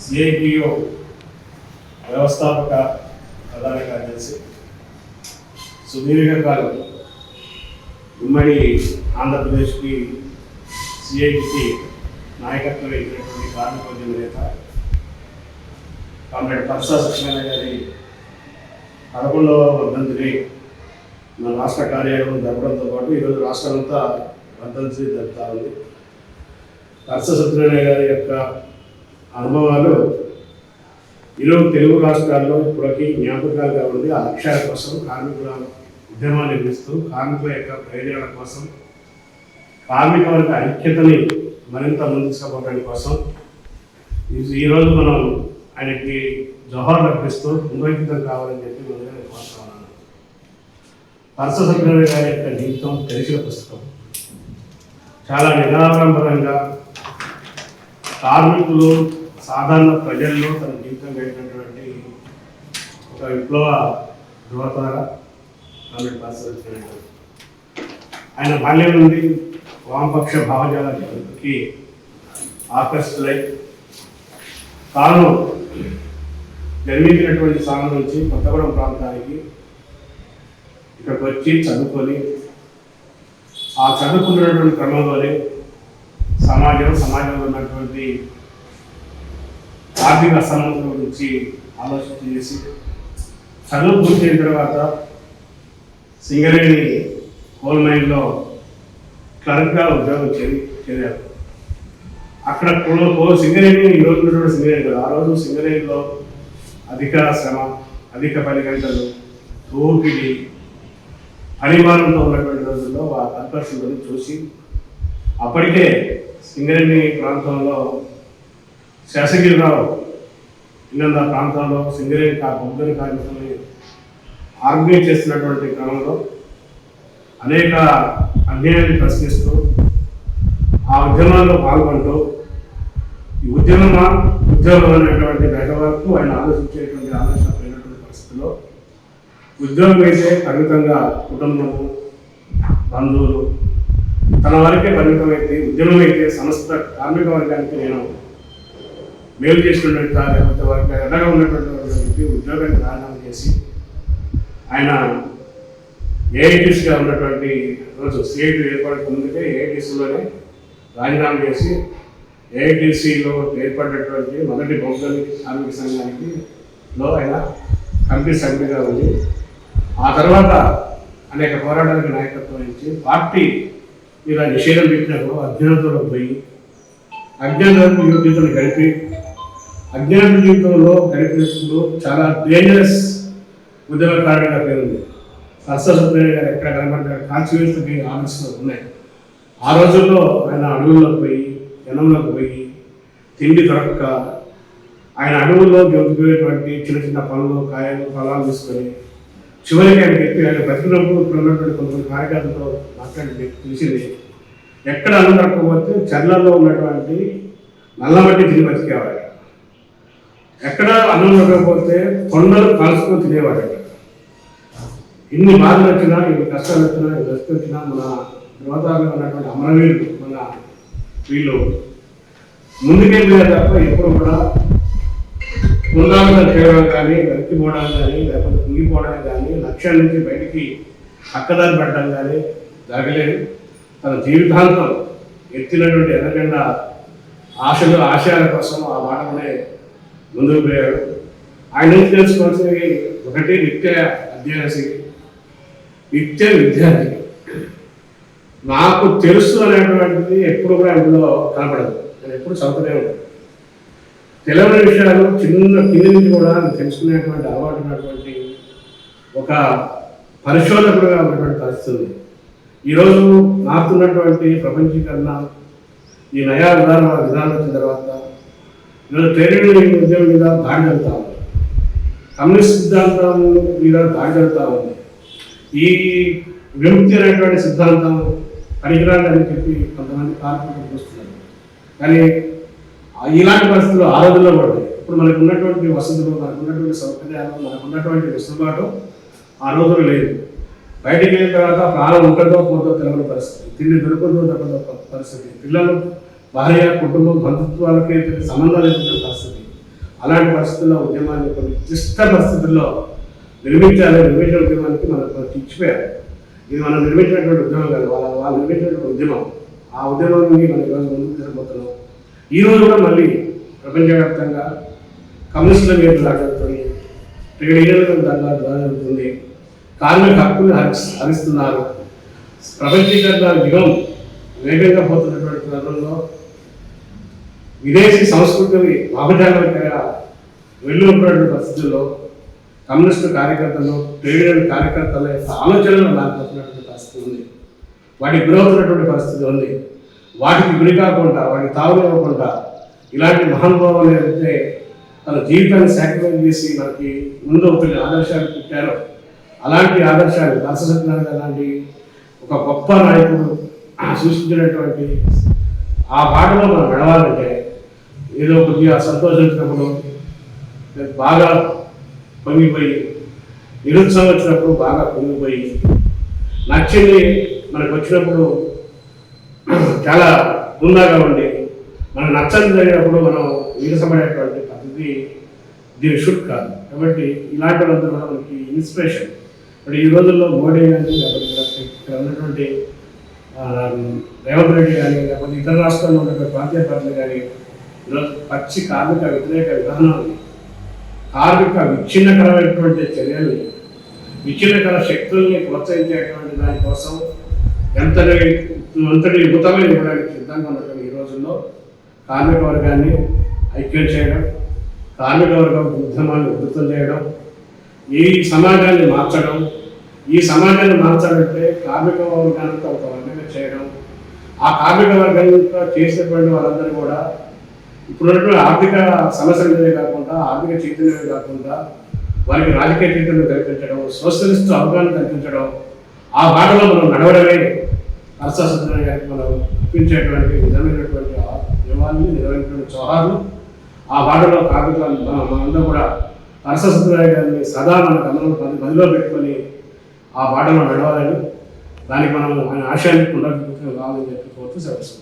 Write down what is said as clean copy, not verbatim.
CITU వ్యవస్థాపక ప్రధాన కార్యదర్శి, సుదీర్ఘకాలం ఉమ్మడి ఆంధ్రప్రదేశ్కి సిఐటికి నాయకత్వం ఇచ్చినటువంటి కార్మికోద్యమ నేత కామ్రేడ్ పర్సా సత్యనారాయణ గారి 11వ వర్ధంతిని మన రాష్ట్ర కార్యాలయం జరపడంతో పాటు ఈరోజు రాష్ట్రమంతా వర్ధంతి జరుపుతా ఉంది. పర్సా సత్యనారాయణ గారి యొక్క అనుభవాలు ఈరోజు తెలుగు రాష్ట్రాల్లో ఇప్పటికీ జ్ఞాపకాలుగా ఉంది. ఆ లక్ష్యాల కోసం కార్మికుల ఉద్యమాన్ని నిర్మిస్తూ కార్మికుల యొక్క ప్రయోజనాల కోసం కార్మిక వర్గ ఐక్యతని మరింత ముందుకు తీసుకుపోవడానికి కోసం ఈరోజు మనం ఆయనకి జోహార్లు అర్పిస్తూ పునరంకితం కావాలని చెప్పి ముందుగా నేను కోరుతా ఉన్నాను. పర్సా సత్యనారాయణ గారి యొక్క జీవితం తెలిసిన పుస్తకం. చాలా నిరాడంబరంగా కార్మికులు సాధారణ ప్రజల్లో తన జీవితం గడిపినటువంటి ఒక విప్లవ ధృవతార కామ్రేడ్ పర్సా సత్యనారాయణ గారు. ఆయన బాల్యం నుండి వామపక్ష భావజాలకి ఆకర్షితులై తాను జన్మించినటువంటి స్థానం నుంచి కొత్తగూడెం ప్రాంతానికి ఇక్కడికి వచ్చి చదువుకొని ఆ చదువుకున్నటువంటి క్రమంలోనే సమాజంలో ఉన్నటువంటి ఆర్థిక అసమానతల గురించి ఆలోచన చేసి చదువు పూర్తయిన తర్వాత సింగరేణి కోల్ మైన్లో క్లర్క్గా ఉద్యోగం చేరారు. అక్కడ సింగరేణి ఈరోజు ఉన్నటువంటి సింగరేణి కదా, ఆ రోజు సింగరేణిలో అధిక శ్రమ, అధిక 10 గంటలు, తోపిడి, పరిమాణంతో ఉన్నటువంటి రోజుల్లో ఆ పరిస్థితులను చూసి అప్పటికే సింగరేణి ప్రాంతంలో శేషగిరిరావు ఇల్లంద ప్రాంతంలో సింగరేణి బొగ్గని కార్మికుల్ని ఆర్గనైజ్ చేస్తున్నటువంటి క్రమంలో అనేక అన్యాయాన్ని ప్రశ్నిస్తూ ఆ ఉద్యమాల్లో పాల్గొంటూ ఈ ఉద్యోగం అనేటువంటి దగ్గర వరకు ఆయన ఆలోచించేటువంటి ఆలోచన పోయినటువంటి పరిస్థితుల్లో ఉద్యోగం అయితే పరిమితంగా కుటుంబము, బంధువులు తన వరకే పరిమితమైతే, ఉద్యమం అయితే సమస్త కార్మిక వర్గానికి నేను మేలు చేసినటువంటి లేకపోతే వారికి ఎడగా ఉన్నటువంటి ఉద్యోగాన్ని రాజీనామా చేసి ఆయన ఏఐటీసీగా ఉన్నటువంటి రోజు సిఐటి ఏర్పడక ముందుకే ఏఐటీసీలోనే రాజీనామా చేసి ఏఐటీసీలో ఏర్పడినటువంటి మొదటి బొగ్గని కార్మిక సంఘానికి ఆయన కమిటీ సభ్యుడిగా ఉంది. ఆ తర్వాత అనేక పోరాటాలకు నాయకత్వం వహించి పార్టీ మీద నిషేధం పెట్టినప్పుడు అజ్ఞానంతో పోయి అజ్ఞాన జీవితం గడిపి అజ్ఞాన జీవితంలో గడిపినప్పుడు చాలా డేంజరస్ ఉద్యమకారుడిగా పేరుంది. పర్సా సత్యనారాయణ గారు ఎక్కడ కనబడ్డారు కాల్చివేస్తూ ఆఫీసులో ఉన్నాయి. ఆ రోజుల్లో ఆయన అడవుల్లోకి పోయి జనంలోకి పోయి తిండి దొరక్క ఆయన అడవుల్లో గెలుపుకునేటువంటి చిన్న చిన్న పనులు, కాయలు, ఫలాలు తీసుకొని చివరికి ఆయన చెప్పి ఆయన బతికినప్పుడు ఇక్కడ ఉన్నటువంటి కొంతమంది కార్యకర్తలతో మాట్లాడి తెలిసింది ఎక్కడ అన్నం దొరకకపోతే చర్లలో ఉన్నటువంటి నల్లమట్టి తిని బతికేవాడు, ఎక్కడ అన్నం దొరకకపోతే కొండలు కలుసుకొని తినేవాడు. ఇన్ని బాధలు వచ్చినా, ఇన్ని కష్టాలు వచ్చినా, ఇన్ని దశ వచ్చినా మన యువతలో ఉన్నటువంటి అమరవీరులు మన వీళ్ళు ముందుకెళ్ళే తప్ప ఎప్పుడు కూడా పునరావృతం చేయడం కానీ, వెతికిపోవడం కానీ, లేకపోతే కుంగిపోవడం కానీ, లక్ష్యాల నుంచి బయటికి పక్కదారి పడడం కానీ జరగలేదు. తన జీవితాంతం ఎత్తినటువంటి ఎదగండా ఆశయాల కోసం ఆ మాటనే ముందుకు పోయాడు. ఆయన నుంచి తెలుసుకోవాల్సినవి ఒకటి నిత్య అధ్యయనశి, నిత్య విద్యార్థి. నాకు తెలుసు అనేటువంటిది ఎప్పుడు కూడా ఇందులో కనపడదు. నేను ఎప్పుడు చదువుతూనే ఉంటాను. తెలియని విషయాలు చిన్న కింది నుంచి కూడా తెలుసుకునేటువంటి అలవాటు ఉన్నటువంటి ఒక పరిశోధకుడుగా ఉన్నటువంటి పరిస్థితి. ఈరోజు మారుతున్నటువంటి ప్రపంచీకరణ, ఈ నయా విధానం వచ్చిన తర్వాత ఈరోజు ట్రేడ్ యూనియన్ ఉద్యమం మీద దాడి జరుగుతూ ఉంది, కమ్యూనిస్ట్ సిద్ధాంతం మీద దాడి జరుగుతూ ఉంది. ఈ విముక్తి అనేటువంటి సిద్ధాంతం పనికిరాని అని చెప్పి కొంతమంది కార్మికులు చూస్తున్నారు. కానీ ఇలాంటి పరిస్థితులు ఆ రోజుల్లో పడ్డాయి. ఇప్పుడు మనకు ఉన్నటువంటి వసతులు, మనకు ఉన్నటువంటి సౌకర్యాలు, మనకు ఉన్నటువంటి వెసులుబాటు ఆ రోజులు లేదు. బయటికి వెళ్ళిన తర్వాత ప్రాణం ఉంటుందో పోతో తెలియని పరిస్థితి, తిండి దొరుకుతుందో దొరకదో పరిస్థితి, పిల్లలు, భార్య, కుటుంబం, బంధుత్వాలకి సంబంధాలు లేకుండా పరిస్థితి. అలాంటి పరిస్థితుల్లో ఉద్యమాన్ని కొన్ని క్లిష్ట పరిస్థితుల్లో నిర్మించిన ఉద్యమానికి మనం ఇచ్చిపోయారు. ఇది మనం నిర్మించినటువంటి ఉద్యమం కాదు, వాళ్ళు నిర్మించినటువంటి ఉద్యమం. ఆ ఉద్యమాన్ని మనం ఈరోజు ముందుకు తీసుకుపోతున్నాం. ఈరోజు కూడా మళ్ళీ ప్రపంచవ్యాప్తంగా కమ్యూనిస్టుల మీద జరుగుతుంది, ట్రేడ్ యూనియన్ల దాంట్లో జరుగుతుంది, కార్మిక హక్కులు హరిస్తున్నారు. ప్రపంచీకరణ యుగం వేగంగా పోతున్నటువంటి తరుణంలో విదేశీ సంస్కృతిని వామజాలంగా వెళ్ళినటువంటి పరిస్థితుల్లో కమ్యూనిస్టు కార్యకర్తలు, ట్రేడ్ యూనియన్ కార్యకర్తల యొక్క ఆలోచనలు మారిపోతున్నటువంటి పరిస్థితి ఉంది. వాటికి గురవుతున్నటువంటి పరిస్థితి ఉంది. వాటికి గురి కాకుండా, వాటికి తావునివ్వకుండా ఇలాంటి మహానుభావులు ఏదైతే తన జీవితాన్ని సాక్రిఫైస్ చేసి మనకి ముందు కొన్ని ఆదర్శాలు పెట్టారో అలాంటి ఆదర్శాలు దాససత్యనారాయణ అలాంటి ఒక గొప్ప నాయకుడు సృష్టించినటువంటి ఆ బాటలో మనం నడవాలంటే ఏదో కొద్దిగా సంతోషించినప్పుడు బాగా పొంగిపోయి, నిరుత్సాహం వచ్చినప్పుడు బాగా పొంగిపోయి, నచ్చింది మనకు వచ్చినప్పుడు చాలా హుందాగా ఉండి, మనకు నచ్చని జరిగినప్పుడు మనం నీరసపడేటువంటి పద్ధతి దీని షుడ్ కాదు. కాబట్టి ఇలాంటి వాళ్ళందరూ కూడా మనకి ఇన్స్పిరేషన్. ఇప్పుడు ఈ రోజుల్లో మోడీ కానీ లేకపోతే ఇక్కడ ఉన్నటువంటి రేవంత్ రెడ్డి కానీ లేకపోతే ఇతర రాష్ట్రాల్లో ఉన్నటువంటి ప్రాంతీయ పార్టీలు కానీ ఈరోజు పచ్చి కార్మిక వ్యతిరేక విధానాన్ని, కార్మిక విచ్ఛిన్నకరమైనటువంటి చర్యల్ని, విచ్ఛిన్నకర శక్తుల్ని ప్రోత్సహించేటువంటి దానికోసం ఎంతటి యుతమైన ఇవ్వడానికి సిద్ధంగా ఉన్నటువంటి ఈ రోజుల్లో కార్మిక వర్గాన్ని ఐక్యం చేయడం, కార్మిక వర్గం ఉద్యమాన్ని ఉధృతం చేయడం, ఈ సమాజాన్ని మార్చడం, ఈ సమాజాన్ని మార్చాలంటే కార్మిక వర్గానికి ఒక వర్గంగా చేయడం, ఆ కార్మిక వర్గంగా చేసినటువంటి వాళ్ళందరూ కూడా ఇప్పుడున్నటువంటి ఆర్థిక సమస్యలే కాకుండా, ఆర్థిక చైతన్యమే కాకుండా వారికి రాజకీయ చైతన్యం కల్పించడం, సోషలిస్ట్ అవగాహన కల్పించడం, ఆ బాటలో మనం నడవడమే అర్థశాస్త్రం గారికి మనం ఒప్పించేటువంటి విధమైనటువంటి నియమాన్ని నిర్వహించినటువంటి చోహాలు. ఆ బాటలో కార్మికులు మనందరూ కూడా అర్థశాస్త్రం గారిని సదా మనకు అందరం మదిలో పెట్టుకొని ఆ బాటలో నడవాలని, దానికి మనం ఆయన ఆశయాన్ని పునరుద్ధరించాలని చెప్పి కోరుతూ సెలవు.